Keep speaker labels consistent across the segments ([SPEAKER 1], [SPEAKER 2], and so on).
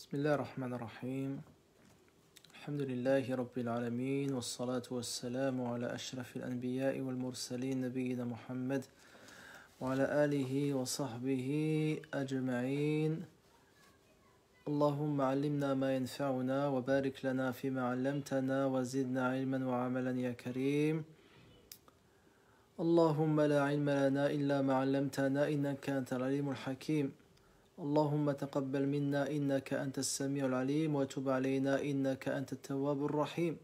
[SPEAKER 1] بسم الله الرحمن الرحيم الحمد لله رب العالمين والصلاة والسلام على أشرف الأنبياء والمرسلين نبينا محمد وعلى آله وصحبه أجمعين اللهم علمنا ما ينفعنا وبارك لنا فيما علمتنا وزدنا علما وعملا يا كريم اللهم لا علم لنا إلا ما علمتنا إنك أنت العليم الحكيم اللهم تقبل منا إنك أنت السميع العليم وتب علينا إنك أنت التواب الرحيم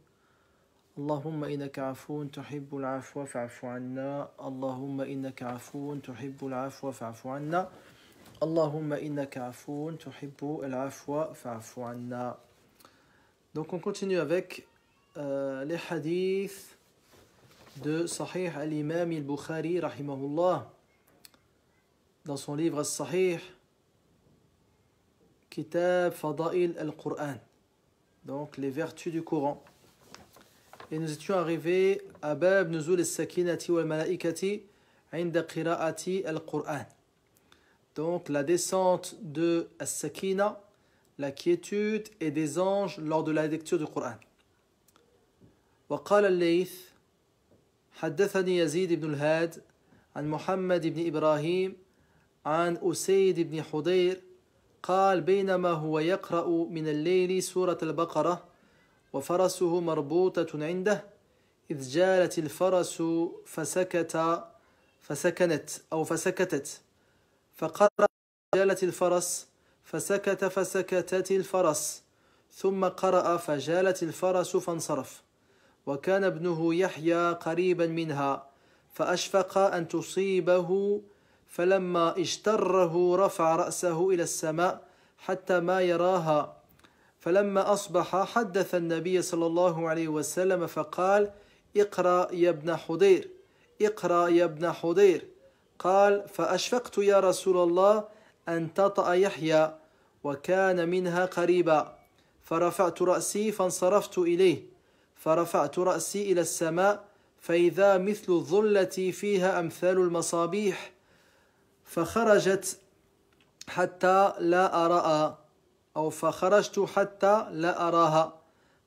[SPEAKER 1] اللهم إنك عفو تحب العفو فاعف عنا اللهم إنك عفو تحب العفو فاعف عنا اللهم إنك عفو تحب العفو فاعف عنا. Donc on continue avec les hadiths de Sahih al-Imam al-Bukhari rahimahullah dans son livre As-Sahih Kitab Fada'il al-Qur'an, donc les vertus du Coran. Et nous étions arrivés à Bab Nuzul al-Sakinati wal-Malaikati inda qira'ati al-Qur'an. Donc la descente de al-Sakina, la quiétude et des anges lors de la lecture du Coran. وقال الليث حدثني يزيد بن الهاد عن محمد بن إبراهيم عن أسيد بن حضير قال بينما هو يقرأ من الليل سورة البقرة وفرسه مربوطة عنده إذ جالت الفرس فسكتت فقرأ جالت الفرس فسكتت الفرس ثم قرأ فجالت الفرس فانصرف وكان ابنه يحيى قريبا منها فأشفق أن تصيبه فلما اجتره رفع رأسه إلى السماء حتى ما يراها فلما أصبح حدث النبي صلى الله عليه وسلم فقال اقرأ يا ابن حضير اقرأ يا ابن حضير قال فأشفقت يا رسول الله أن تطأ يحيى وكان منها قريبا فرفعت رأسي فانصرفت إليه فرفعت رأسي إلى السماء فإذا مثل الظلة فيها أمثال المصابيح فخرجت حتى لا أراها أو فخرجت حتى لا أراها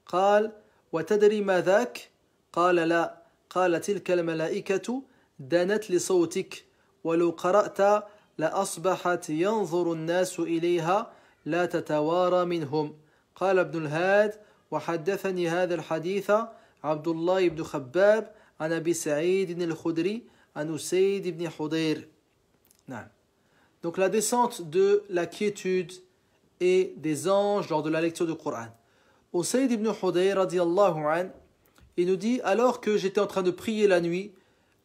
[SPEAKER 1] قال وتدري ما ذاك قال لا قال تلك الملائكة دنت لصوتك ولو قرأت لأصبحت ينظر الناس إليها لا تتوارى منهم قال ابن الهاد وحدثني هذا الحديث عبد الله بن خباب عن أبي سعيد الخدري عن أسيد بن حضير. Donc la descente de la quiétude et des anges lors de la lecture du Coran. Usayd ibn Hudayr radiyallahu an, il nous dit alors que j'étais en train de prier la nuit,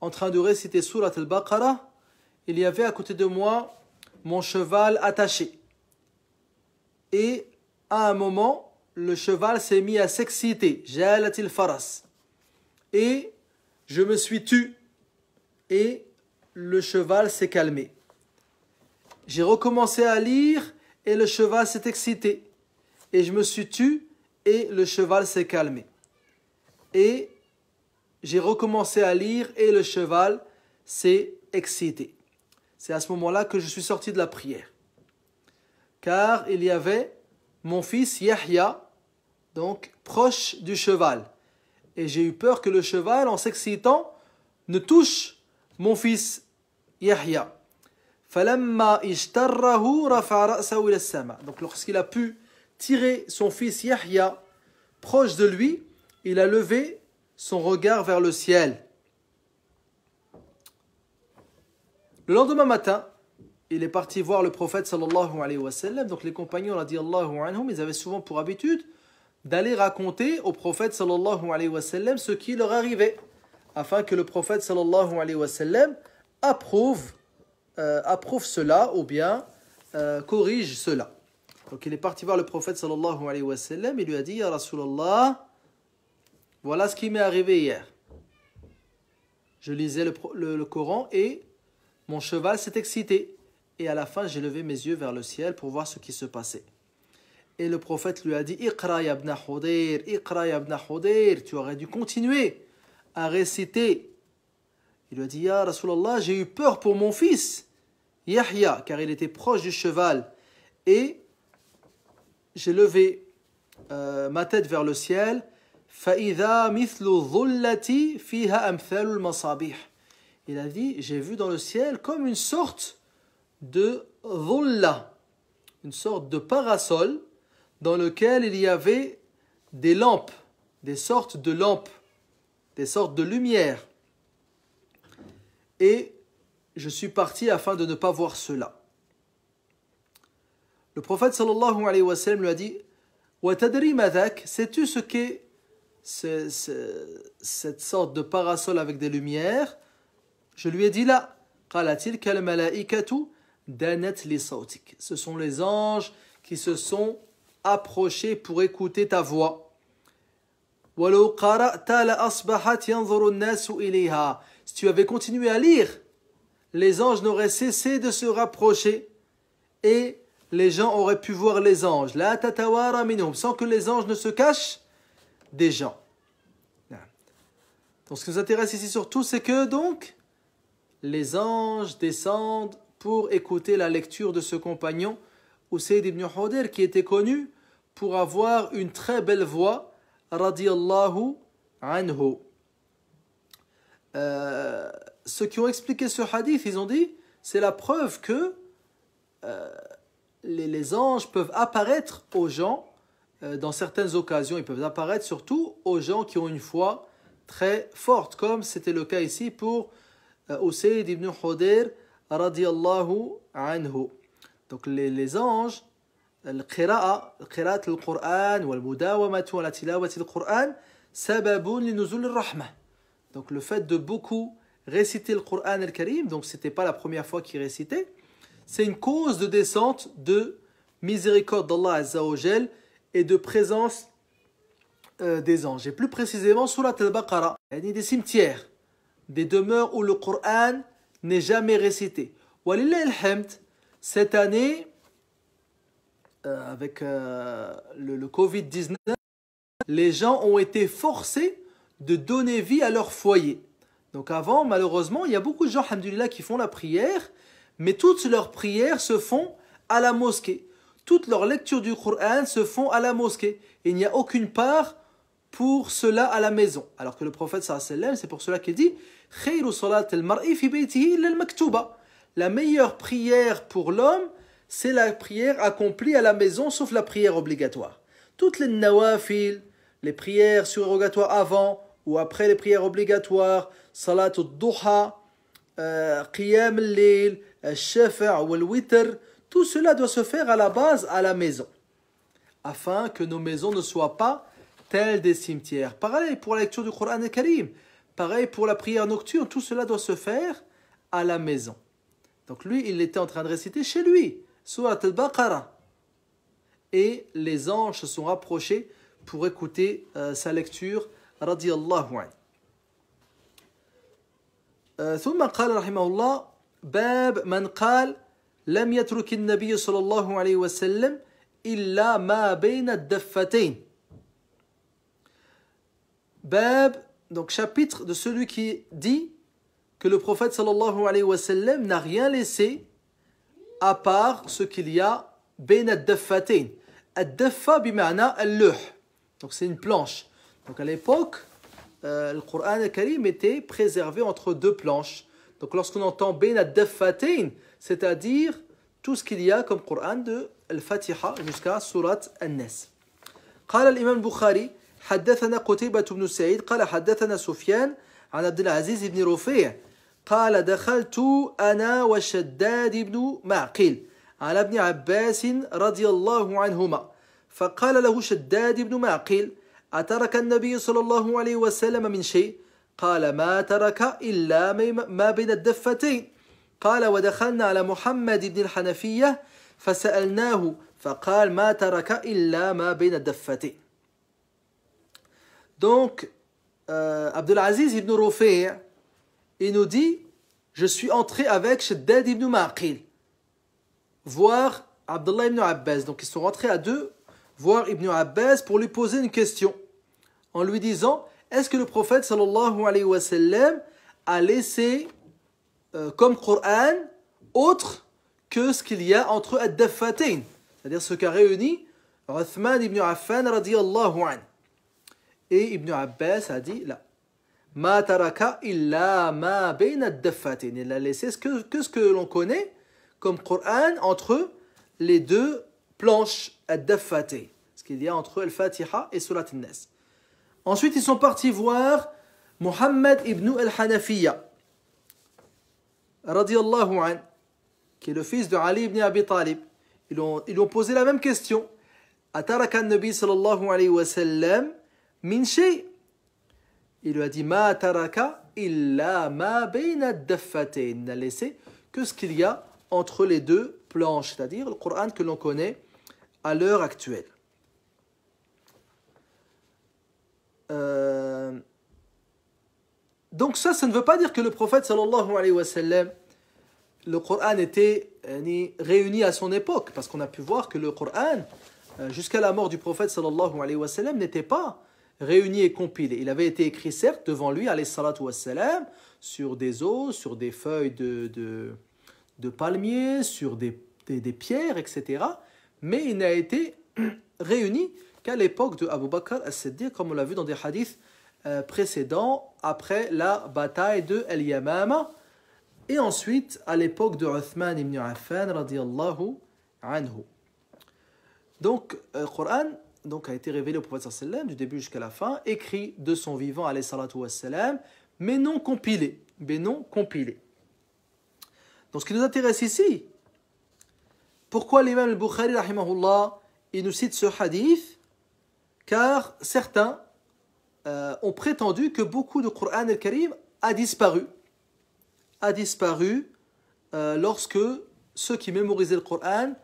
[SPEAKER 1] en train de réciter Surat al-Baqarah, il y avait à côté de moi mon cheval attaché. Et à un moment, le cheval s'est mis à s'exciter, jalatil faras. Et je me suis tu et le cheval s'est calmé. J'ai recommencé à lire et le cheval s'est excité. Et je me suis tu et le cheval s'est calmé. Et j'ai recommencé à lire et le cheval s'est excité. C'est à ce moment-là que je suis sorti de la prière. Car il y avait mon fils Yahya, donc proche du cheval. Et j'ai eu peur que le cheval, en s'excitant, ne touche mon fils Yahya. Donc lorsqu'il a pu tirer son fils Yahya proche de lui, il a levé son regard vers le ciel. Le lendemain matin, il est parti voir le prophète sallallahu alayhi wa sallam. Donc les compagnons radiyallahu anhum, ils avaient souvent pour habitude d'aller raconter au prophète sallallahu alayhi wa sallam ce qui leur arrivait, afin que le prophète sallallahu alayhi wa sallam approuve cela ou bien corrige cela. Donc il est parti voir le prophète sallallahu alayhi wa sallam et lui a dit Ya Rasulallah, voilà ce qui m'est arrivé hier. Je lisais le Coran et mon cheval s'est excité. Et à la fin, j'ai levé mes yeux vers le ciel pour voir ce qui se passait. Et le prophète lui a dit Iqra ya ibn Hudayr, Iqra ya ibn Hudayr, tu aurais dû continuer à réciter. Il lui a dit Ya Rasulallah, j'ai eu peur pour mon fils Yahya, car il était proche du cheval. Et j'ai levé ma tête vers le ciel. فَإِذَا مِثْلُ ظُلَّةِ فِيهَا أَمْثَالُ الْمَصَابِيحِ. Il a dit, j'ai vu dans le ciel comme une sorte de dhulla, une sorte de parasol dans lequel il y avait des lampes, des sortes de lampes, des sortes de lumières. Et je suis parti afin de ne pas voir cela. Le prophète sallallahu alayhi wa sallam lui a dit, وَتَدْرِي مَذَاكَ, sais-tu ce qu'est cette sorte de parasol avec des lumières? Je lui ai dit là, قَالَ تِلْكَ الْمَلَائِكَةُ دَانَتْ لِصَوْتِكَ. Ce sont les anges qui se sont approchés pour écouter ta voix. وَلَوْ قَرَأْتَ لَأَصْبَحَتْ يَنْظُرُ النَّاسُ إِلَيْهَا. Si tu avais continué à lire, les anges n'auraient cessé de se rapprocher et les gens auraient pu voir les anges. لَا تَتَوَارَ مِنْهُمْ, sans que les anges ne se cachent des gens. Donc ce qui nous intéresse ici surtout, c'est que donc les anges descendent pour écouter la lecture de ce compagnon, Usayd ibn Hudayr, qui était connu pour avoir une très belle voix, radiyallahu anhu. Ceux qui ont expliqué ce hadith, ils ont dit, c'est la preuve que les anges peuvent apparaître aux gens dans certaines occasions. Ils peuvent apparaître surtout aux gens qui ont une foi très forte, comme c'était le cas ici pour Usayd ibn Hudayr radiyallahu anhu. Donc les anges, القراءة القرآن والمداومة على تلاوة القرآن سبب لنزول الرحمة. Donc le fait de beaucoup réciter le Coran al-Karim, donc c'était pas la première fois qu'il récitait, c'est une cause de descente de miséricorde d'Allah Azza wa Jal et de présence des anges. Et plus précisément, Surat al-Baqarah, il y a des cimetières, des demeures où le Coran n'est jamais récité. Walillahi alhamd, cette année, avec le Covid-19, les gens ont été forcés de donner vie à leur foyer. Donc avant, malheureusement, il y a beaucoup de gens, alhamdoulilah, qui font la prière, mais toutes leurs prières se font à la mosquée. Toutes leurs lectures du Coran se font à la mosquée. Et il n'y a aucune part pour cela à la maison. Alors que le prophète sallallahu alayhi wa sallam, c'est pour cela qu'il dit خَيْرُ صَلَاةِ الْمَرْءِ فِي بَيْتِهِ إِلَّا الْمَكْتُوبَةِ. La meilleure prière pour l'homme, c'est la prière accomplie à la maison, sauf la prière obligatoire. Toutes les nawafil, les prières surrogatoires avant ou après les prières obligatoires, salat al-duha, qiyam al-layl, al-shafa' ou al-witr, tout cela doit se faire à la base à la maison, afin que nos maisons ne soient pas telles des cimetières. Pareil pour la lecture du Coran al-Karim, pareil pour la prière nocturne, tout cela doit se faire à la maison. Donc lui, il était en train de réciter chez lui, Surat al-Baqarah. Et les anges se sont rapprochés pour écouter sa lecture, radiyallahu anhu. ثم قال رحمه الله باب من قال لم يترك النبي صلى الله عليه وسلم إلا ما بين الدفتين. Bab, donc chapitre de celui qui dit que le prophète sallallahu alayhi wa sallam n'a rien laissé à part ce qu'il y a بين الدفتين. الدفة بمعنى اللوح. Donc c'est une planche. Donc à l'époque, le Coran al-Karim était préservé entre deux planches. Donc lorsqu'on entend بين الدفتين, c'est-à-dire tout ce qu'il y a comme Coran de Al-Fatiha jusqu'à Surat An-Nas. قال الإمام البخاري حدثنا قتيبة بن سعيد قال حدثنا سفيان عن عبد العزيز بن رفيع قال دخلت أنا وشداد بن معقل على ابن عباس رضي الله عنهما فقال له شداد بن معقل أترك النبي صلى الله عليه وسلم من شيء قال ما ترك إلا ما بين الدفتين قال ودخلنا على محمد بن الحنفية فسألناه فقال ما ترك إلا ما بين الدفتين. Donc, Abdelaziz ibn Rufi', il nous dit, je suis entré avec Shaddad ibn Ma'qil, voir Abdullah ibn Abbas. Donc, ils sont rentrés à deux, voir Ibn Abbas pour lui poser une question, en lui disant, est-ce que le prophète sallallahu alayhi wa sallam a laissé comme Coran autre que ce qu'il y a entre Ad-Daffatain, c'est-à-dire ce qu'a réuni Uthman ibn Affan radiyallahu an. Et Ibn Abbas a dit là, ma taraka illa ma bayna ad-daffatin. Il a laissé que ce que l'on connaît comme Coran entre les deux planches ad-daffatin, ce qu'il y a entre Al-Fatiha et Surat An-Nas. Ensuite, ils sont partis voir Muhammad ibn al-Hanafiya radiyallahu an, qui est le fils de Ali ibn Abi Talib. Ils lui ont posé la même question. Ataraka an-Nabi sallallahu alayhi wa sallam min shay. Il lui a dit ma taraka illa ma bayna ad-daffatin. Il n'a laissé que ce qu'il y a entre les deux planches, c'est-à-dire le Coran que l'on connaît à l'heure actuelle. Donc ça ne veut pas dire que le prophète sallallahu alayhi wa sallam, le Coran était réuni à son époque, parce qu'on a pu voir que le Coran, jusqu'à la mort du prophète sallallahu alayhi wa sallam, n'était pas réuni et compilé. Il avait été écrit certes devant lui, alayhi salatu wa salam, sur des os, sur des feuilles de palmiers, sur des pierres, etc. Mais il n'a été réuni qu'à l'époque de Abu Bakr as-Siddiq, comme on l'a vu dans des hadiths précédents, après la bataille de Al-Yamama, et ensuite à l'époque de Uthman ibn Affan radiyallahu anhu. Donc le Coran a été révélé au prophète sallallahu alayhi wa sallam du début jusqu'à la fin, écrit de son vivant alayhi salatu wa salam, mais non compilé. Donc ce qui nous intéresse ici, pourquoi l'imam al-Bukhari rahimahullah, il nous cite ce hadith? Car certains ont prétendu que beaucoup de Coran al-Karim a disparu lorsque ceux qui mémorisaient le Coran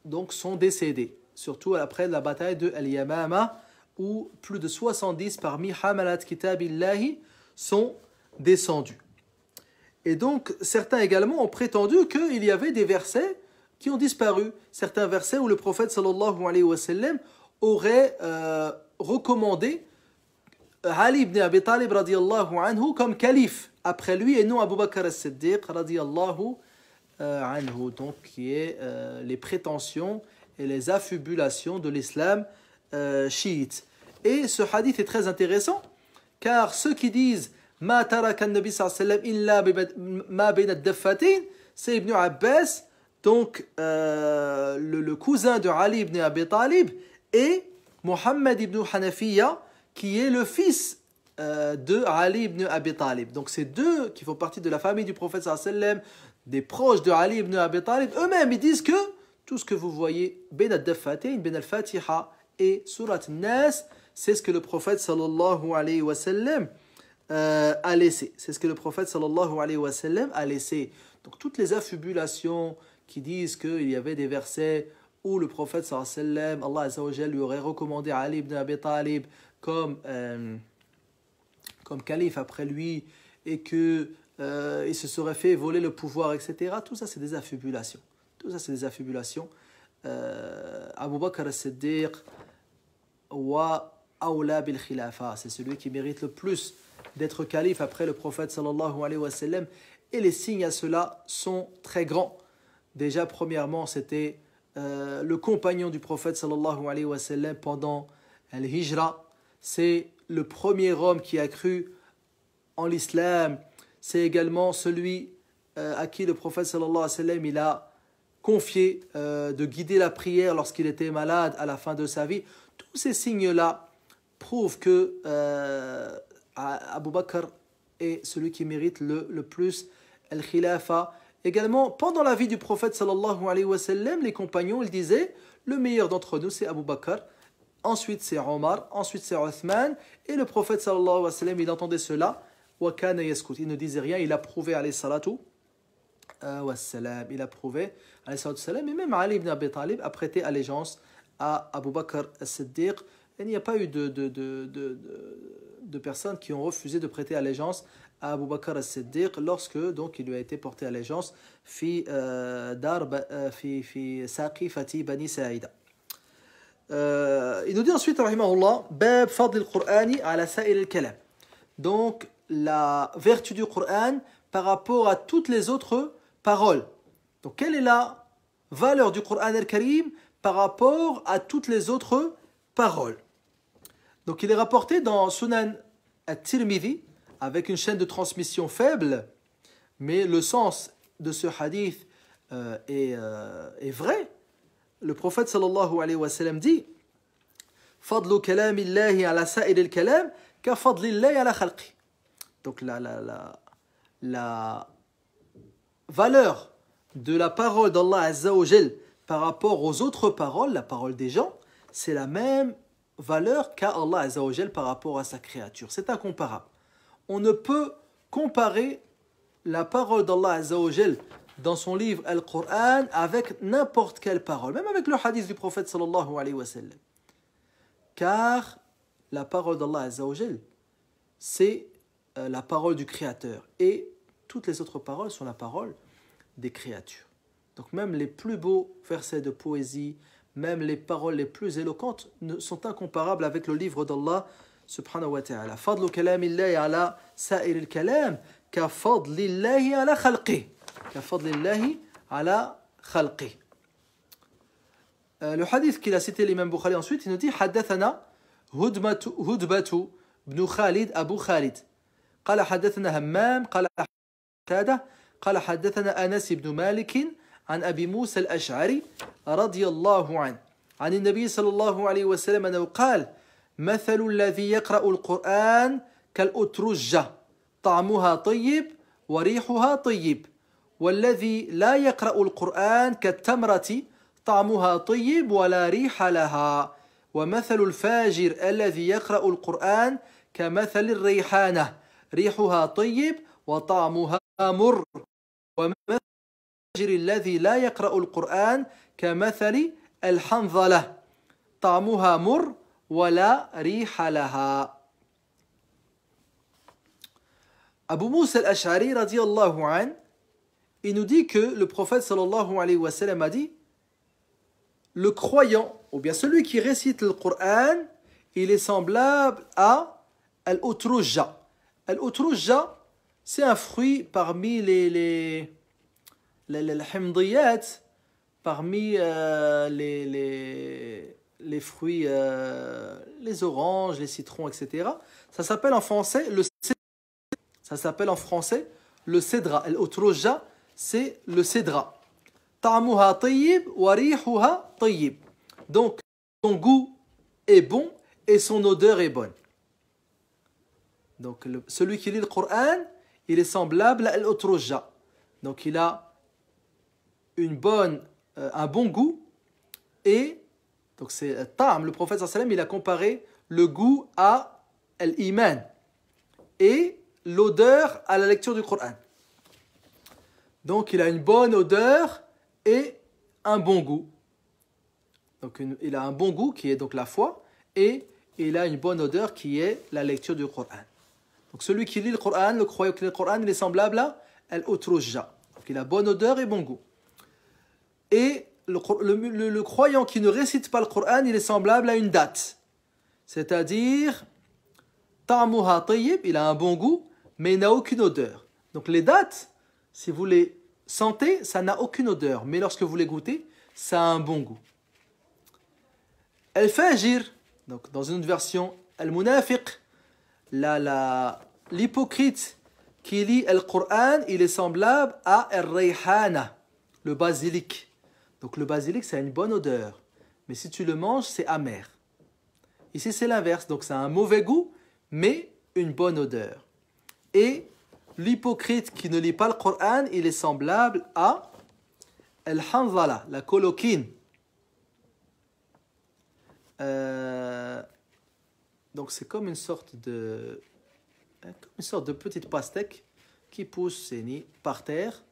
[SPEAKER 1] donc sont décédés, surtout après la bataille de Al-Yamama, où plus de 70 parmi Hamalat Kitabillahi sont descendus. Et donc certains également ont prétendu qu'il y avait des versets qui ont disparu, certains versets où le prophète sallallahu alayhi wa sallam aurait recommandé Ali ibn Abi Talib radiyallahu anhu comme calife après lui et non Abu Bakr as-Siddiq radiyallahu anhu, donc qui est les prétentions et les affubulations de l'islam chiite. Et ce hadith est très intéressant car ceux qui disent ma taraka an-nabi sallallahu alayhi wa sallam illa ma bayna ad-daffatin, c'est Ibn Abbas, donc le cousin de Ali ibn Abi Talib, et Muhammad ibn Hanafiya, qui est le fils de Ali ibn Abi Talib. Donc ces deux qui font partie de la famille du prophète sallallahu alayhi wa sallam, des proches de Ali ibn Abi Talib, eux-mêmes ils disent que tout ce que vous voyez ben ad-daffatin, ben al-Fatiha et Surat An-Nas, c'est ce que le prophète sallallahu alayhi wa sallam a laissé. C'est ce que le prophète sallallahu alayhi wa sallam a laissé. Donc toutes les affubulations qui disent qu'il y avait des versets où le prophète sallallahu alayhi wa sallam, Allah azza wa jalla, lui aurait recommandé Ali ibn Abi Talib comme calife après lui et que il se serait fait voler le pouvoir, etc. Tout ça c'est des affubulations. Abu Bakr as-Siddiq wa awla bil khilafa, c'est celui qui mérite le plus d'être calife après le prophète sallallahu alayhi wa sallam, et les signes à cela sont très grands. Déjà premièrement, c'était le compagnon du prophète sallallahu alayhi wa sallam pendant l'hijra. C'est le premier homme qui a cru en l'islam. C'est également celui à qui le prophète sallallahu alayhi wa sallam il a confié de guider la prière lorsqu'il était malade à la fin de sa vie. Tous ces signes-là prouvent que Abu Bakr est celui qui mérite le plus al-khilafa. Également, pendant la vie du prophète sallallahu alayhi wa sallam, les compagnons, ils disaient, le meilleur d'entre nous c'est Abu Bakr, ensuite c'est Omar, ensuite c'est Uthman, et le prophète sallallahu alayhi wa sallam, il entendait cela, wa kana yaskut, il ne disait rien, il approuvait alayhi salatu wa salam, il approuvait alayhi salatu wa salam, et même Ali ibn Abi Talib a prêté allégeance à Abu Bakr as-Siddiq. Il n'y a pas eu de personnes qui ont refusé de prêter allégeance à Abu Bakr as-Siddiq lorsque donc il lui a été porté allégeance fi saqifati bani Sa'ida. Il nous dit ensuite rahimahullah bab fadl al-Qur'ani ala sa'il al-kalam, donc la vertu du Coran par rapport à toutes les autres paroles. Donc quelle est la valeur du Coran al-Karim par rapport à toutes les autres paroles. Donc il est rapporté dans Sunan at-Tirmidhi avec une chaîne de transmission faible, mais le sens de ce hadith est vrai. Le prophète sallallahu alayhi wa sallam dit Fadlu kalamillahi ala sa'ir al-kalam ka fadlillahi ala khalqi. Donc la valeur de la parole d'Allah Azza wa Jal par rapport aux autres paroles, la parole des gens, c'est la même valeur qu'a Allah Azza wa Jal par rapport à sa créature. C'est incomparable. On ne peut comparer la parole d'Allah Azza wa Jal dans son livre Al-Qur'an avec n'importe quelle parole, même avec le hadith du prophète sallallahu alayhi wa sallam. Car la parole d'Allah Azza wa Jal, c'est la parole du Créateur. Et toutes les autres paroles sont la parole des créatures. Donc même les plus beaux versets de poésie, même les paroles les plus éloquentes sont incomparables avec le livre d'Allah subhanahu wa ta'ala. Fadlu kalamillahi ala sa'ir al-kalam ka fadlillahi ala khalqih. Ka fadlillahi ala khalqih. Le hadith qu'il a cité l'imam Bukhari ensuite, il nous dit حدثنا هدبة بن خالد أبو خالد قال حدثنا همام قال قتادة قال حدثنا أنس بن مالك عن أبي موسى الأشعري رضي الله عنه عن النبي صلى الله عليه وسلم أنه قال مثل الذي يقرأ القرآن كالأترجة طعمها طيب وريحها طيب والذي لا يقرأ القرآن كالتمرة طعمها طيب ولا ريح لها ومثل الفاجر الذي يقرأ القرآن كمثل الريحانة ريحها طيب وطعمها مر ومثل الفاجر الذي لا يقرأ القرآن كمثل الحنظلة طعمها مر ولا ريح لها. Abu Musa al-Ash'ari radiyallahu an, il nous dit que le prophète sallallahu alayhi wa sallam a dit le croyant, ou bien celui qui récite le Coran, il est semblable à al-utrujja. Al-utrujja, c'est un fruit parmi les himdiyat, parmi les fruits, les oranges, les citrons, etc. Ça s'appelle en français le cédra. Ça s'appelle en français le cédra. Al-utrujja, c'est le cédra. Ta'muha tayyib wa rihuha tayyib. Donc, son goût est bon et son odeur est bonne. Donc, celui qui lit le Coran, il est semblable à al-utrujja. Donc, il a un bon goût et donc c'est ta'am. Le prophète sallallahu alayhi wa sallam, il a comparé le goût à l'iman et l'odeur à la lecture du Coran. Donc, il a une bonne odeur et un bon goût. Donc, il a un bon goût qui est donc la foi et il a une bonne odeur qui est la lecture du Coran. Donc, celui qui lit le Coran, le croyant qui lit le Coran, il est semblable à al-utrujja. Donc, il a bonne odeur et bon goût. Et le croyant qui ne récite pas le Coran, il est semblable à une date. C'est-à-dire, ta'muha tayyib, il a un bon goût, mais il n'a aucune odeur. Donc, les dates, si vous les sentez, ça n'a aucune odeur. Mais lorsque vous les goûtez, ça a un bon goût. Al-fajir, donc dans une autre version, al-munafiq, l'hypocrite qui lit le Coran, il est semblable à al-rayhana, le basilic. Donc le basilic, ça a une bonne odeur. Mais si tu le manges, c'est amer. Ici, c'est l'inverse. Donc ça a un mauvais goût, mais une bonne odeur. Et l'hypocrite qui ne lit pas le Coran, il est semblable à al-hanzala, la coloquine. Donc c'est comme une sorte de petite pastèque qui pousse par terre.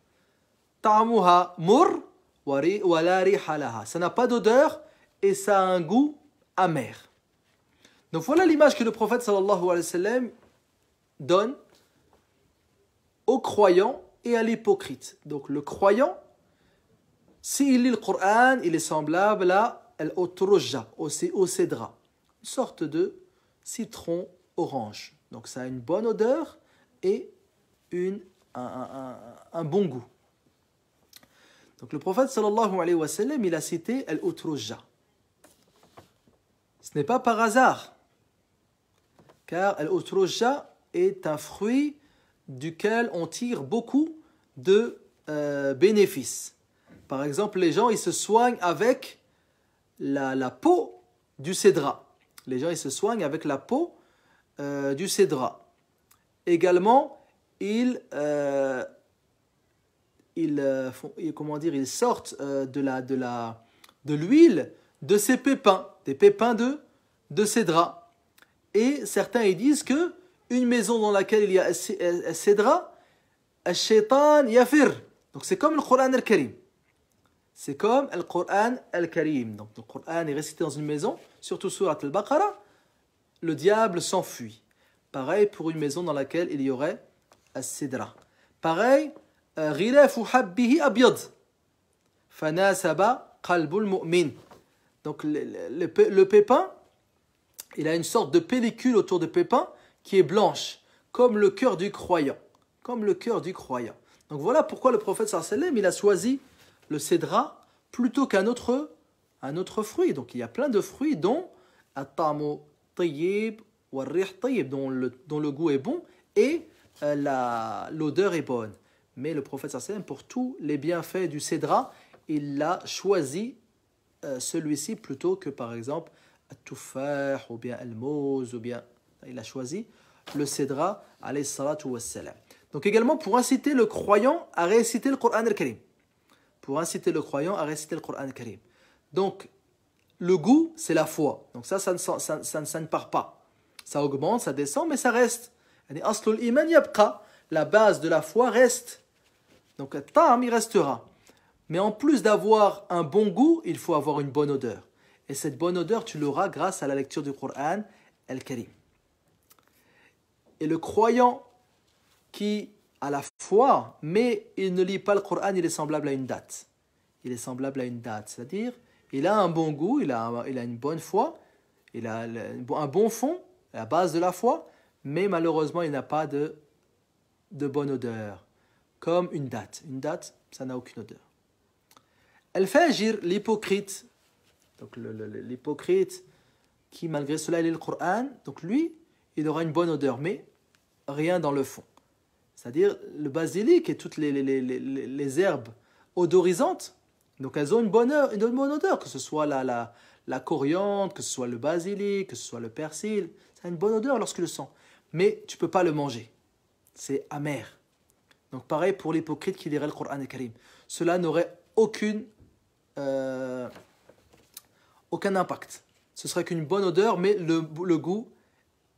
[SPEAKER 1] Ta'muha mur wa la riha laha. Ça n'a pas d'odeur et ça a un goût amer. Donc voilà l'image que le prophète sallallahu alayhi wa sallam donne aux croyants et à l'hypocrite. Donc le croyant, s'il lit le Coran, il est semblable à al-utrujja, au cédra, une sorte de citron orange. Donc ça a une bonne odeur et un bon goût. Donc le prophète sallallahu alayhi wa sallam, il a cité al-utrujja. Ce n'est pas par hasard, car al-utrujja est un fruit duquel on tire beaucoup de bénéfices. Par exemple, les gens, ils se soignent avec la peau du cédra. Les gens, ils se soignent avec la peau du cédra. Également, ils sortent de l'huile de ces pépins, des pépins de cédra. Et certains ils disent que une maison dans laquelle il y a un cédra, al-shaytan yafir. Donc c'est comme le Coran al-Karim. C'est comme le Coran al-Karim. Donc le Coran est récité dans une maison, surtout surat al-Baqarah, le diable s'enfuit. Pareil pour une maison dans laquelle il y aurait al-cédra. Pareil, ghilafu habbihi abyad fanasaba qalbul mu'min. Donc le pépin, il a une sorte de pellicule autour de pépin qui est blanche, comme le cœur du croyant. Comme le cœur du croyant. Donc voilà pourquoi le prophète sallallahu alayhi wa sallam, il a choisi le cédra plutôt qu'un autre fruit. Donc il y a plein de fruits dont at-ta'mu tayyib wa ar-rih tayyib, dont le goût est bon et l'odeur est bonne. Mais le prophète sallallahu alayhi wa sallam, pour tous les bienfaits du cédra, il a choisi celui-ci plutôt que par exemple at-tuffah ou bien al-mouz ou bien il a choisi le cédra alayhi salatu wassalam. Donc également pour inciter le croyant à réciter le Coran al-Karim. Pour inciter le croyant à réciter le Coran al-Karim. Donc le goût c'est la foi. Donc ça ne part pas. Ça augmente, ça descend mais ça reste. Aslul iman yabqa. La base de la foi reste. Donc at-ta'am il restera. Mais en plus d'avoir un bon goût, il faut avoir une bonne odeur. Et cette bonne odeur, tu l'auras grâce à la lecture du Coran al-Karim. Et le croyant qui a la foi, mais il ne lit pas le Coran, il est semblable à une date. Il est semblable à une date. C'est-à-dire, il a un bon goût, il a une bonne foi, il a un bon fond, la base de la foi, mais malheureusement, il n'a pas de bonne odeur. Comme une date. Une date, ça n'a aucune odeur. Al-Fajir, l'hypocrite, donc l'hypocrite qui malgré cela lit le Coran, donc lui, il aura une bonne odeur, mais rien dans le fond. C'est-à-dire le basilic et toutes les herbes odorisantes, donc elles ont une bonne odeur, que ce soit la coriandre, que ce soit le basilic, que ce soit le persil, ça a une bonne odeur lorsqu'il le sent. Mais tu ne peux pas le manger, c'est amer. Donc pareil pour l'hypocrite qui lirait le Coran al-Karim. Cela n'aurait aucun impact. Ce serait qu'une bonne odeur, mais le goût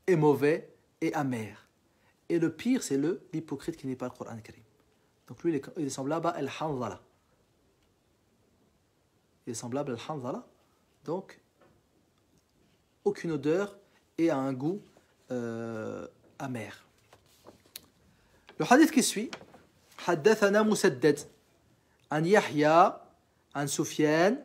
[SPEAKER 1] est mauvais et amer. Et le pire, c'est l'hypocrite qui n'est pas le Coran al-Karim. Donc lui, il est semblable à al-Hanzala. Il est semblable à al-Hanzala. Donc, aucune odeur et a un goût amer. Le hadith qui suit, حدثنا مسدد عن يحيى عن سفيان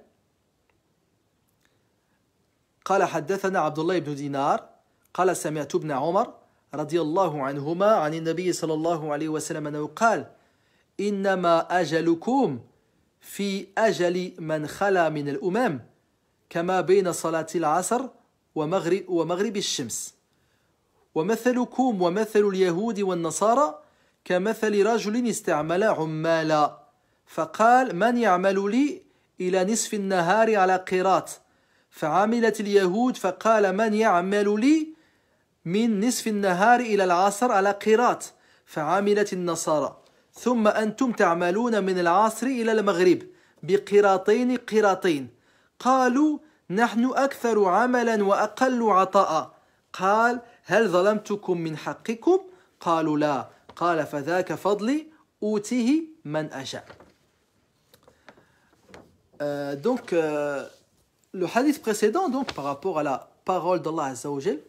[SPEAKER 1] قال حدثنا عبد الله بن دينار قال سمعت ابن عمر رضي الله عنهما عن النبي صلى الله عليه وسلم أنه قال إنما أجلكم في أجل من خلا من الأمم كما بين صلاة العصر ومغرب الشمس ومثلكم ومثل اليهود والنصارى كمثل رجل استعمل عمالا فقال من يعمل لي إلى نصف النهار على قيراط فعملت اليهود فقال من يعمل لي من نصف النهار إلى العصر على قيراط فعملت النصارى ثم أنتم تعملون من العصر إلى المغرب بقيراطين قيراطين قالوا نحن أكثر عملا وأقل عطاء قال هل ظلمتكم من حقكم قالوا لا قال فذاك فضلي أوتيه من أشاء. Donc le hadith précédent, donc par rapport à la parole d'Allah Azza wa Jal,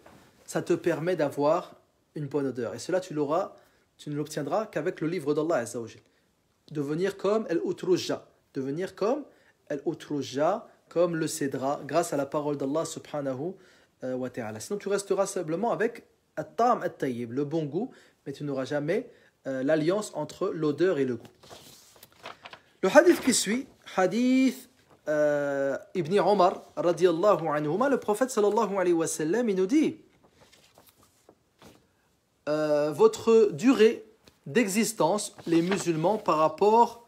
[SPEAKER 1] ça te permet d'avoir une bonne odeur. Et cela, tu ne l'obtiendras qu'avec le livre d'Allah Azza wa Jal. Devenir comme al-utrujja, devenir comme al-utrujja, comme le cédra, grâce à la parole d'Allah subhanahu wa ta'ala. Sinon, tu resteras simplement avec at-ta'am at-tayyib, le bon goût, mais tu n'auras jamais l'alliance entre l'odeur et le goût. Le hadith qui suit, hadith Ibn Omar, radiyallahu anhuma, le prophète sallallahu alayhi wa sallam, il nous dit votre durée d'existence, les musulmans, par rapport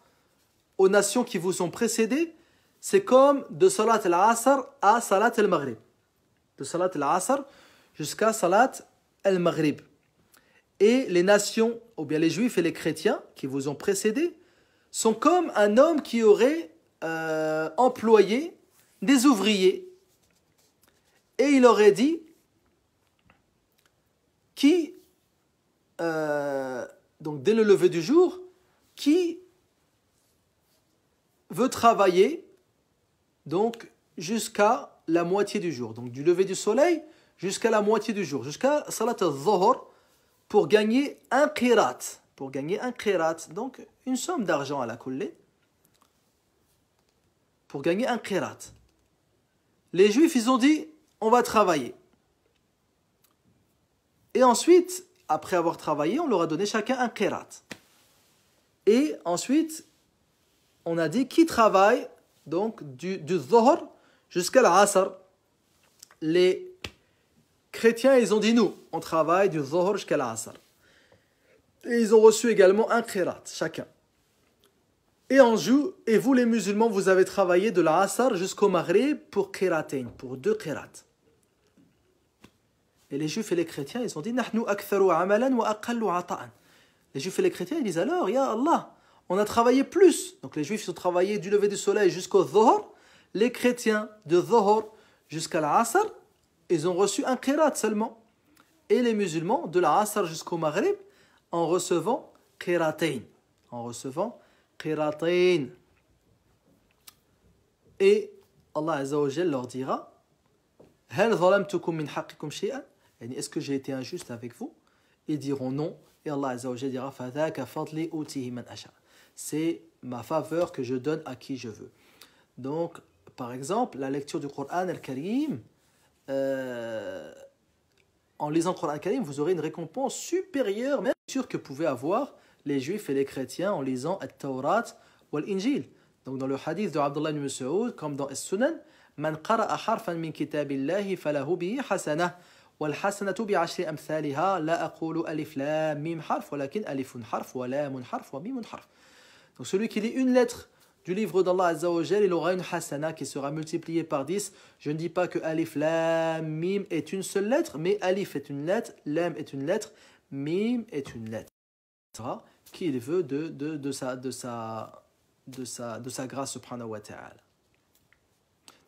[SPEAKER 1] aux nations qui vous ont précédés, c'est comme de Salat al-Asr à Salat al-Maghrib. De Salat al-Asr jusqu'à Salat al-Maghrib. Et les nations, ou bien les juifs et les chrétiens qui vous ont précédés, sont comme un homme qui aurait employé des ouvriers. Et il aurait dit qui, donc dès le lever du jour, qui veut travailler donc jusqu'à la moitié du jour. Donc du lever du soleil jusqu'à la moitié du jour, jusqu'à Salat al-Dhuhr, pour gagner un qirat. Pour gagner un qirat, donc une somme d'argent à la kullé, pour gagner un qirat. Les juifs, ils ont dit, on va travailler. Et ensuite, après avoir travaillé, on leur a donné chacun un qirat. Et ensuite, on a dit qui travaille donc du Dhuhr jusqu'à l'Asr. Les chrétiens, ils ont dit nous, on travaille du Dhuhr jusqu'à l'Asr. Et ils ont reçu également un qirat, chacun. Et vous les musulmans, vous avez travaillé de l'Asr jusqu'au Maghrib pour qiratain, pour 2 qirats. Et les juifs et les chrétiens, ils ont dit nahnu aktharu amalan wa aqallu ata'an. Les juifs et les chrétiens, ils disent alors, ya Allah, on a travaillé plus. Donc les juifs, ils ont travaillé du lever du soleil jusqu'au Dhuhr. Les chrétiens, de Dhuhr jusqu'à l'Asr, ils ont reçu un qirat seulement. Et les musulmans, de l'Asr jusqu'au Maghrib, en recevant qiratain. En recevant qiratain. Et Allah Azza wa Jalla leur dira Hal zalamtukum min haqqikum shay'an? Est-ce que j'ai été injuste avec vous? Ils diront non. Et Allah Azza wa Jalla dira Fadhaka fadli utihi man asha. C'est ma faveur que je donne à qui je veux. Donc, par exemple, la lecture du Coran al-Karim, en lisant le Coran al-Karim, vous aurez une récompense supérieure même que pouvaient avoir les juifs et les chrétiens en lisant At-Tawrat ou l'Injil. Donc dans le hadith de Abdullah ibn Mas'ud, comme dans As-Sunan, Man qara'a harfan min kitabillahi falahu bihi hasanah wal hasanatu bi 'ashri amthaliha la aqulu alif lam mim harf walakin alifun harf wa lamun harf wa mimun harf. Donc celui qui lit une lettre du livre d'Allah Azza wa Jal, il aura une hasana qui sera multipliée par 10. Je ne dis pas que alif lam mim est une seule lettre, mais alif est une lettre, lam est une lettre, mim est une lettre. Qu'il veut de sa grâce subhanahu wa ta'ala.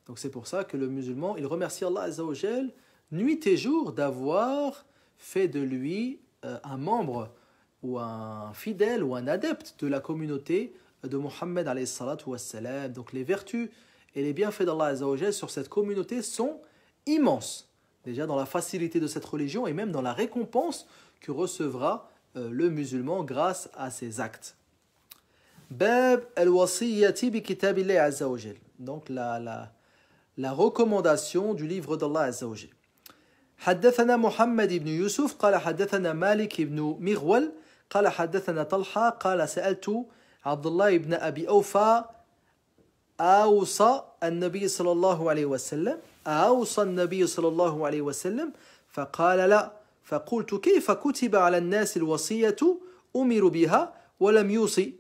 [SPEAKER 1] Donc c'est pour ça que le musulman, il remercie Allah Azza wa Jal nuit et jour d'avoir fait de lui un membre ou un fidèle ou un adepte de la communauté de Muhammad alayhi salatu wassalam. Donc les vertus et les bienfaits d'Allah Azza wa Jal sur cette communauté sont immenses. Déjà dans la facilité de cette religion et même dans la récompense que recevra le musulman grâce à ses actes. Bab al-wasiyyati bi kitabillahi azza wa jal. Donc la recommandation du livre d'Allah azza wa jal. حدثنا محمد بن يوسف قال حدثنا مالك بن مغول قال حدثنا طلحة قال سألت عبد الله بن أبي أوفى أوصى النبي صلى الله عليه وسلم أوصى النبي صلى الله عليه وسلم فقال لا فقلت كيف كتب على الناس الوصية أمر بها ولم يوصي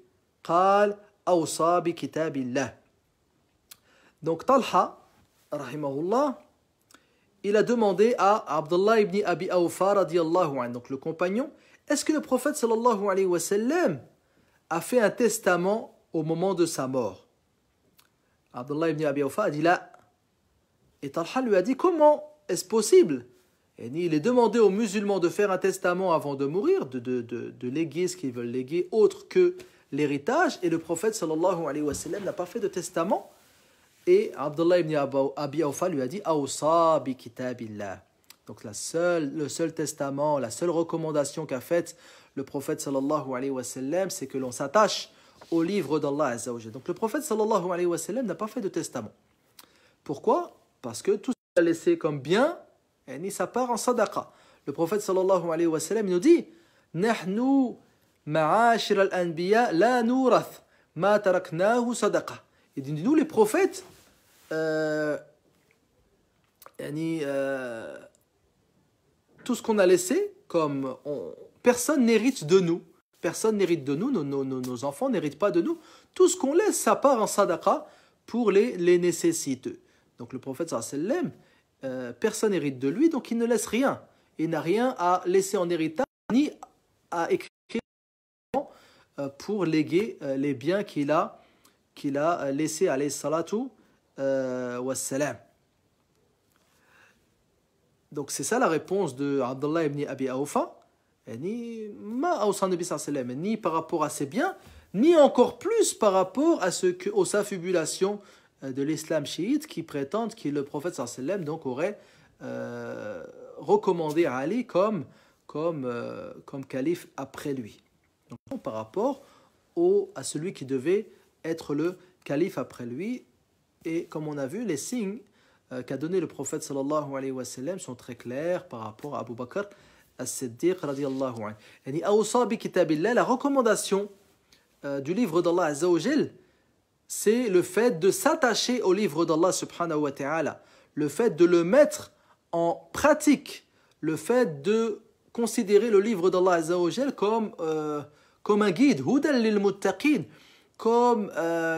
[SPEAKER 1] قال أوصى بكتاب الله. Donc Talha rahimahullah, il a demandé à Abdullah ibn Abi Awfa radiyallahu anhu, donc le compagnon, est-ce que le prophète sallallahu alayhi wa sallam a fait un testament au moment de sa mort? Abdullah ibn Abi Awfa a dit là. Et Talha lui a dit comment est-ce possible? Et il est demandé aux musulmans de faire un testament avant de mourir, de léguer ce qu'ils veulent léguer autre que l'héritage, et le prophète sallallahu alayhi wa sallam n'a pas fait de testament. Et Abdullah ibn Abi Awfa lui a dit Awsa bi kitabillah. Donc le seul testament, la seule recommandation qu'a faite le prophète sallallahu alayhi wa sallam, c'est que l'on s'attache au livre d'Allah azza wa jalla. Donc le prophète sallallahu alayhi wa sallam n'a pas fait de testament. Pourquoi? Parce que tout ce qu'il a laissé comme bien, ça part en sadaqa. Le prophète sallallahu alayhi wa sallam nous dit Nahnu ma'ashir al-anbiya la nurath ma taraknahu sadaqa. Et dit, nous les prophètes, tout ce qu'on a laissé, personne n'hérite de nous. Personne n'hérite de nous, nos enfants n'héritent pas de nous. Tout ce qu'on laisse, ça part en sadaqa pour les nécessiteux. Donc le prophète sallallahu alayhi wa sallam, personne n'hérite de lui, donc il ne laisse rien. Il n'a rien à laisser en héritage, ni à écrire pour léguer les biens qu'il a laissés alayhi salatu wassalam. Donc c'est ça la réponse de Abdullah ibn Abi Awfa. Ni par rapport à ses biens, ni encore plus par rapport aux affabulations de l'islam chiite qui prétendent que le prophète sallallahu alayhi wa sallam donc aurait recommandé à Ali comme calife après lui. Donc par rapport à celui qui devait être le calife après lui, et comme on a vu, les signes qu'a donné le prophète sallallahu alayhi wa sallam sont très clairs par rapport à Abu Bakr as-Siddiq radiyallahu anhu. La recommandation du livre d'Allah azza wa jal, c'est le fait de s'attacher au livre d'Allah subhanahu wa ta'ala, le fait de le mettre en pratique, le fait de considérer le livre d'Allah azza wa jal comme un guide, hudan lil muttaqin, comme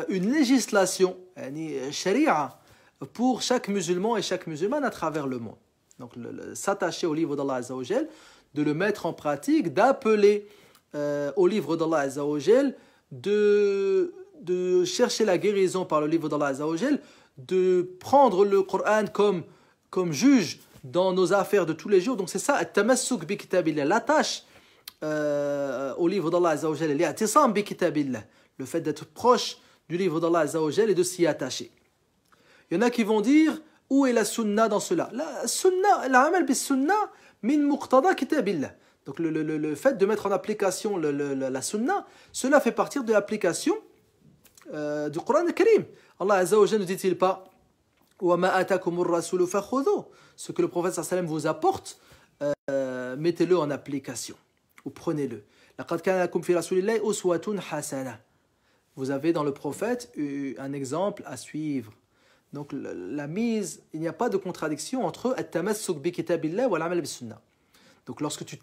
[SPEAKER 1] une législation, sharia, pour chaque musulman et chaque musulmane à travers le monde. Donc s'attacher au livre d'Allah azza wa jal, de le mettre en pratique, d'appeler au livre d'Allah azza wa jal, de chercher la guérison par le livre d'Allah azza wa jal, de prendre le Coran comme juge dans nos affaires de tous les jours. Donc c'est ça, at-tamassuk bi kitabillah, l'attache au livre d'Allah azza wa jal, l'i'tisam bi kitabillah, le fait d'être proche du livre d'Allah azza wa jal et de s'y attacher. Il y en a qui vont dire, où est la sunna dans cela? La sunna, l'amal bis sunna min muqtada kitabillah. Donc le fait de mettre en application la sunna, cela fait partie de l'application du Coran al-Karim. Allah azza wa jalla ne dit-il pas wa ma atakumur rasulu fakhudhu, ce que le prophète sallallahu alayhi wa sallam vous apporte, mettez-le en application ou prenez-le. Laqad kana lakum fi rasulillahi uswatun hasana. Vous avez dans le prophète un exemple à suivre. Donc la mise, il n'y a pas de contradiction entre at-tamassuk bi kitabillah wa al-amal bis sunnah. Donc lorsque tu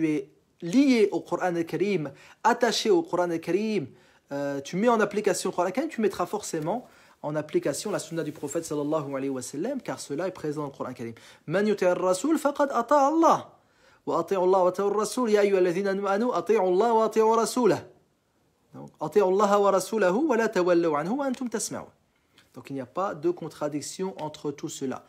[SPEAKER 1] es lié au Coran al-Karim, attaché au Coran al-Karim, tu mets en application le Coran al-Karim, tu mettras forcément en application la sunna du prophète sallallahu alayhi wa sallam, car cela est présent dans le Coran al-Karim. Man yuti'ir rasul faqad ata'a Allah wa ati'u Allah wa ati'u ar-rasul ya ayyuhalladhina amanu ati'u Allah wa ati'u rasulahu. Donc ati'u Allah wa rasulahu wa la tawallu anhu wa antum tasma'un. Donc il n'y a pas de contradiction entre tout cela.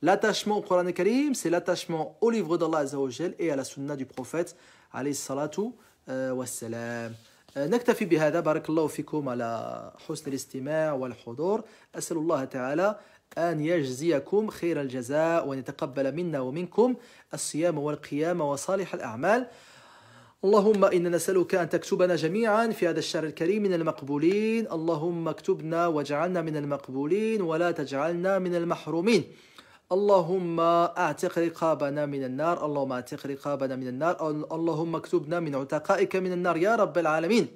[SPEAKER 1] L'attachement au Coran al-Karim, c'est l'attachement au livre d'Allah azza wa jal et à la sunna du prophète alayhi salatu wassalam. نكتفي بهذا. بارك الله فيكم على حسن الاستماع والحضور. أسأل الله تعالى أن يجزيكم خير الجزاء وأن يتقبل منا ومنكم الصيام والقيام وصالح الأعمال. اللهم إنا نسألك أن تكتبنا جميعا في هذا الشهر الكريم من المقبولين. اللهم اكتبنا واجعلنا من المقبولين ولا تجعلنا من المحرومين. اللهم اعتق رقابنا من النار. اللهم اعتق رقابنا من النار. اللهم اكتبنا من عتقائك من النار يا رب العالمين.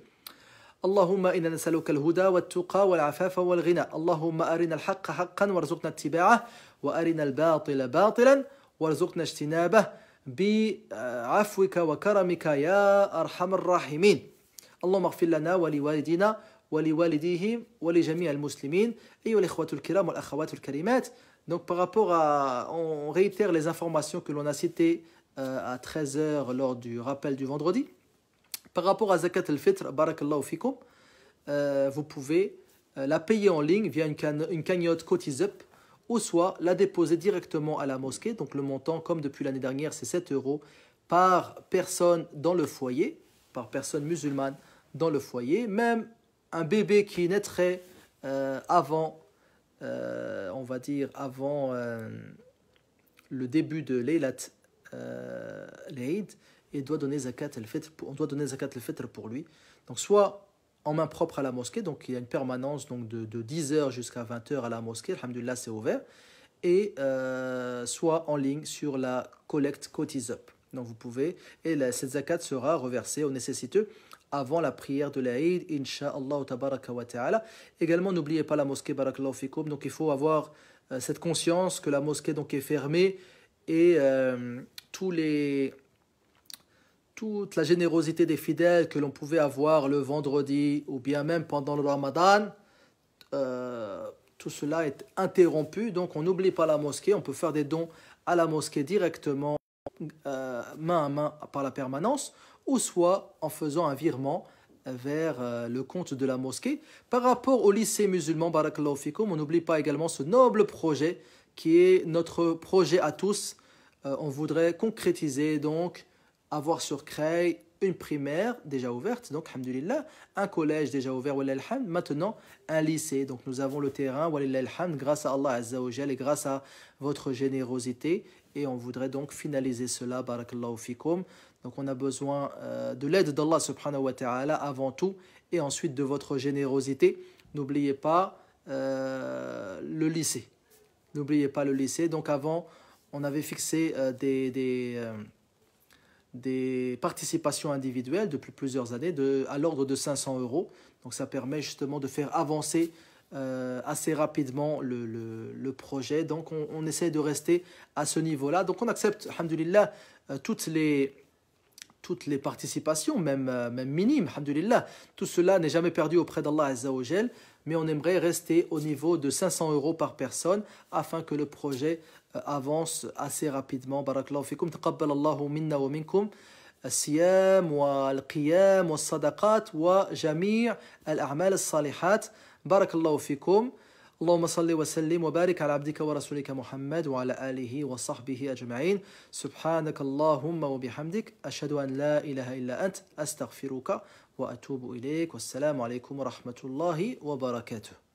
[SPEAKER 1] اللهم إنا نسألك الهدى والتقى والعفاف والغنى. اللهم أرنا الحق حقا وارزقنا اتباعه وأرنا الباطل باطلا وارزقنا اجتنابه بعفوك وكرمك يا أرحم الراحمين. اللهم اغفر لنا ولوالدينا ولوالديهم ولجميع المسلمين. أيها الإخوة الكرام والأخوات الكريمات. Donc par rapport on réitère les informations que l'on a citées à 13h lors du rappel du vendredi. Par rapport à Zakat al-Fitr, barakallahu fikum, vous pouvez la payer en ligne via une cagnotte Cotisup, ou soit la déposer directement à la mosquée. Donc le montant, comme depuis l'année dernière, c'est 7 € par personne dans le foyer, par personne musulmane dans le foyer. Même un bébé qui naîtrait avant, on va dire, avant le début de Laylat l'Eid, et doit donner zakat al-fitr, on doit donner zakat al-fitr pour lui. Donc soit en main propre à la mosquée, donc il y a une permanence donc de 10h jusqu'à 20h à la mosquée, alhamdoulilah c'est ouvert, et soit en ligne sur la collecte Cotisup. Donc vous pouvez, et cette zakat sera reversée aux nécessiteux avant la prière de l'Aïd, Inch'Allah tabaraka wa ta'ala. Également, n'oubliez pas la mosquée, barakallahu fikoum. Donc, il faut avoir cette conscience que la mosquée donc, est fermée et toute la générosité des fidèles que l'on pouvait avoir le vendredi ou bien même pendant le Ramadan, tout cela est interrompu. Donc, on n'oublie pas la mosquée. On peut faire des dons à la mosquée directement, main à main par la permanence, ou soit en faisant un virement vers le compte de la mosquée. Par rapport au lycée musulman, barakallahu fikoum, on n'oublie pas également ce noble projet qui est notre projet à tous. On voudrait concrétiser, donc, avoir sur Creil une primaire déjà ouverte, donc, alhamdulillah, un collège déjà ouvert, wallah alhamd, maintenant un lycée. Donc, nous avons le terrain, wallah alhamd, grâce à Allah Azza wa Jal et grâce à votre générosité. Et on voudrait donc finaliser cela, barakallahu fikoum. Donc on a besoin de l'aide d'Allah subhanahu wa ta'ala avant tout et ensuite de votre générosité. N'oubliez pas le lycée. N'oubliez pas le lycée. Donc avant, on avait fixé des participations individuelles depuis plusieurs années à l'ordre de 500 euros. Donc ça permet justement de faire avancer assez rapidement le projet. Donc on essaie de rester à ce niveau-là. Donc on accepte, alhamdulillah, toutes les participations, même minimes, alhamdulillah. Tout cela n'est jamais perdu auprès d'Allah Azza wa Jal, mais on aimerait rester au niveau de 500 euros par personne afin que le projet avance assez rapidement. Barakallahu fikum, taqabbal Allahu minna wa minkum الصيام والقيام والصدقات وجميع الأعمال الصالحات بارك الله فيكم اللهم صل وسلم وبارك على عبدك ورسولك محمد وعلى آله وصحبه أجمعين سبحانك اللهم وبحمدك أشهد أن لا إله إلا أنت أستغفرك وأتوب إليك والسلام عليكم ورحمة الله وبركاته.